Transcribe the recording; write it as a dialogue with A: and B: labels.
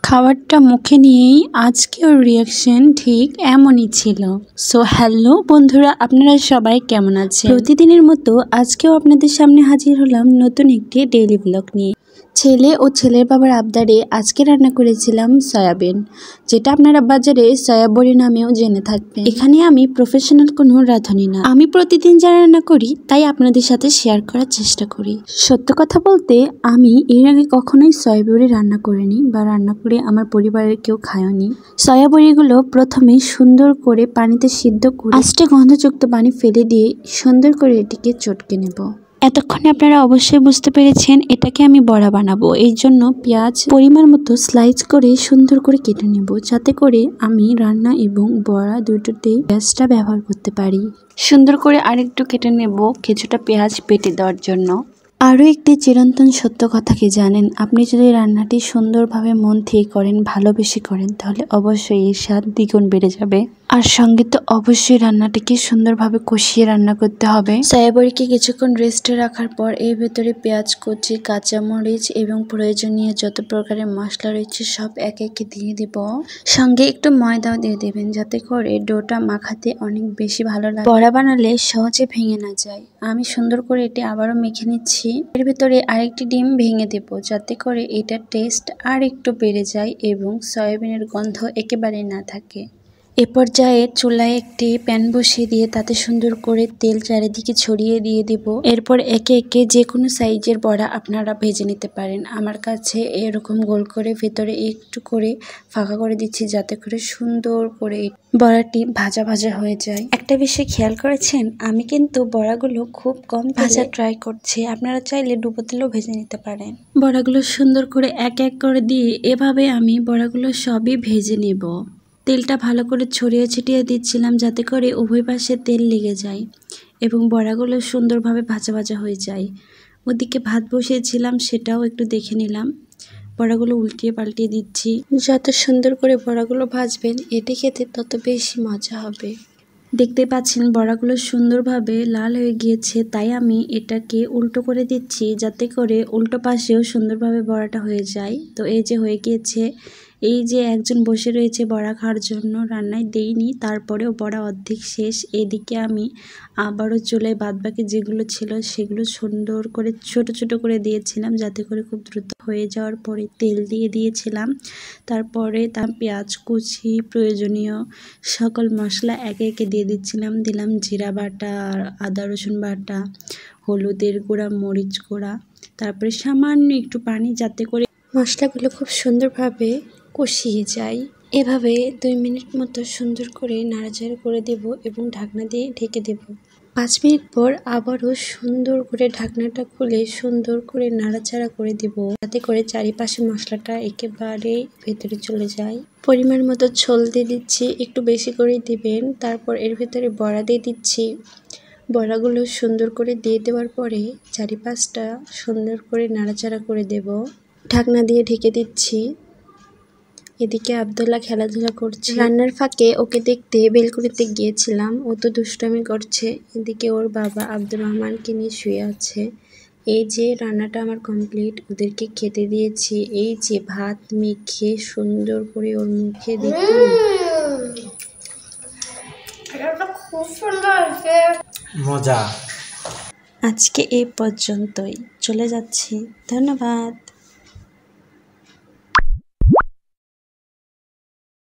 A: খাবারটা মুখে নিয়েই আজকে ওর রিয়াকশন ঠিক এমনই ছিল। সো হ্যালো বন্ধুরা, আপনারা সবাই কেমন আছেন? প্রতিদিনের মতো আজকেও আপনাদের সামনে হাজির হলাম নতুন একটি ডেইলি ব্লগ নিয়ে। ছেলে ও ছেলের বাবার আবদারে আজকে রান্না করেছিলাম সয়াবিন, যেটা আপনারা বাজারে সয়াবড়ি নামেও জেনে থাকবেন। এখানে আমি প্রফেশনাল কোনো রাঁধুনি না, আমি প্রতিদিন যা রান্না করি তাই আপনাদের সাথে শেয়ার করার চেষ্টা করি। সত্য কথা বলতে আমি এর আগে কখনোই সয়াবড়ি রান্না করিনি বা রান্না করে আমার পরিবারের কেউ খায়নি। সয়াবড়িগুলো প্রথমে সুন্দর করে পানিতে সিদ্ধ করে আস্তে গন্ধযুক্ত পানি ফেলে দিয়ে সুন্দর করে এটিকে চটকে নেব। এতক্ষণে আপনারা অবশ্যই বুঝতে পেরেছেন এটাকে আমি বড়া বানাবো। এই জন্য পেঁয়াজ পরিমাণ মতো স্লাইস করে সুন্দর করে কেটে নেব, যাতে করে আমি রান্না এবং বড়া দুটোতেই পেঁয়াজটা ব্যবহার করতে পারি। সুন্দর করে আরেকটু কেটে নেব কিছুটা পেঁয়াজ বেটে দেওয়ার জন্য। আরও একটি চিরন্তন সত্য কথা কি জানেন, আপনি যদি রান্নাটি সুন্দরভাবে মন থেকে করেন, ভালোবেসে করেন, তাহলে অবশ্যই এর স্বাদ দ্বিগুণ বেড়ে যাবে। আর সঙ্গে তো অবশ্যই রান্নাটিকে সুন্দরভাবে কষিয়ে রান্না করতে হবে। সয়াবড়িকে কিছুক্ষণ রেস্টে রাখার পর এর ভেতরে পেঁয়াজ কুচি, কাঁচামরিচ এবং প্রয়োজনীয় যত প্রকারের মশলা রয়েছে সব একে একে দিয়ে দিব। সঙ্গে একটু ময়দাও দিয়ে দেবেন, যাতে করে ডোটা মাখাতে অনেক বেশি ভালো লাগে। বড়া বানালে সহজে ভেঙে না যায়। আমি সুন্দর করে এটি আবারও মেখে নিচ্ছি। এর ভিতরে আরেকটি ডিম ভেঙে দেব, যাতে করে এটার টেস্ট আর একটু বেড়ে যায় এবং সয়াবিনের গন্ধ একেবারে না থাকে। এ পর্যায়ে চুলায় একটি প্যান বসিয়ে দিয়ে তাতে সুন্দর করে তেল চারিদিকে ছড়িয়ে দিয়ে দিব। এরপর একে একে যে কোনো সাইজের বড়া আপনারা ভেজে নিতে পারেন। আমার কাছে এরকম গোল করে ভেতরে একটু করে ফাঁকা করে দিচ্ছি, যাতে করে সুন্দর করে বড়াটি ভাজা ভাজা হয়ে যায়। একটা বিষয় খেয়াল করেছেন, আমি কিন্তু বড়াগুলো খুব কম ভাজা ট্রাই করছি। আপনারা চাইলে ডুবো তেলেও ভেজে নিতে পারেন। বড়াগুলো সুন্দর করে এক এক করে দিয়ে এভাবে আমি বড়াগুলো সবই ভেজে নেব। তেলটা ভালো করে ছড়িয়ে ছিটিয়ে দিচ্ছিলাম, যাতে করে উভয় পাশে তেল লেগে যায় এবং বড়াগুলো সুন্দরভাবে ভাজা ভাজা হয়ে যায়। ওদিকে ভাত বসিয়েছিলাম, সেটাও একটু দেখে নিলাম। বড়াগুলো উল্টিয়ে পাল্টিয়ে দিচ্ছি। যত সুন্দর করে বড়াগুলো ভাজবেন, এটি খেতে তত বেশি মজা হবে। দেখতে পাচ্ছেন বড়াগুলো সুন্দরভাবে লাল হয়ে গিয়েছে, তাই আমি এটাকে উল্টো করে দিচ্ছি, যাতে করে উল্টো পাশেও সুন্দরভাবে বড়াটা হয়ে যায়। তো এই যে হয়ে গিয়েছে। এই যে একজন বসে রয়েছে বড়া খাওয়ার জন্য, রান্নায় দেইনি, তারপরেও বড়া অর্ধেক শেষ। এদিকে আমি আবারও চুলায় বাদবাকি যেগুলো ছিল সেগুলো সুন্দর করে ছোট ছোট করে দিয়েছিলাম, যাতে করে খুব দ্রুত হয়ে যাওয়ার পরে তেল দিয়ে দিয়েছিলাম। তারপরে তার পেঁয়াজ কুচি, প্রয়োজনীয় সকল মশলা একে একে দিয়ে দিচ্ছিলাম। দিলাম জিরা বাটা, আদা রসুন বাটা, হলুদের গুঁড়া, মরিচ গুঁড়া, তারপরে সামান্য একটু পানি, যাতে করে মশলাগুলো খুব সুন্দরভাবে কষিয়ে যায়। এভাবে 2 মিনিট মতো সুন্দর করে নাড়াচাড়া করে দেব এবং ঢাকনা দিয়ে ঢেকে দেব। 5 মিনিট পর আবারও সুন্দর করে ঢাকনাটা খুলে সুন্দর করে নাড়াচাড়া করে দেব, যাতে করে চারিপাশে মশলাটা একেবারে ভেতরে চলে যায়। পরিমাণ মতো ঝোল দিয়ে দিচ্ছি, একটু বেশি করে দিবেন। তারপর এর ভেতরে বড়া দিয়ে দিচ্ছি। বড়াগুলো সুন্দর করে দিয়ে দেওয়ার পরে চারিপাশটা সুন্দর করে নাড়াচাড়া করে দেব। ঢাকনা দিয়ে ঢেকে দিচ্ছি। এদিকে আব্দুল্লাহ খেলাধুলা করছে। রান্নার ফাঁকে ওকে দেখতে বেলকুনিতে গিয়েছিলাম, ও তো দুষ্টামি করছে। এদিকে ওর বাবা আব্দুর রহমানকে নিয়ে শুয়ে আছে। এই যে রান্নাটা আমার কমপ্লিট, ওদেরকে খেতে দিয়েছি। এই যে ভাত মেখে সুন্দর করে ওর মুখে দিতে, খুব সুন্দর হয়েছে, মজা। আজকে এই পর্যন্তই, চলে যাচ্ছি। ধন্যবাদ।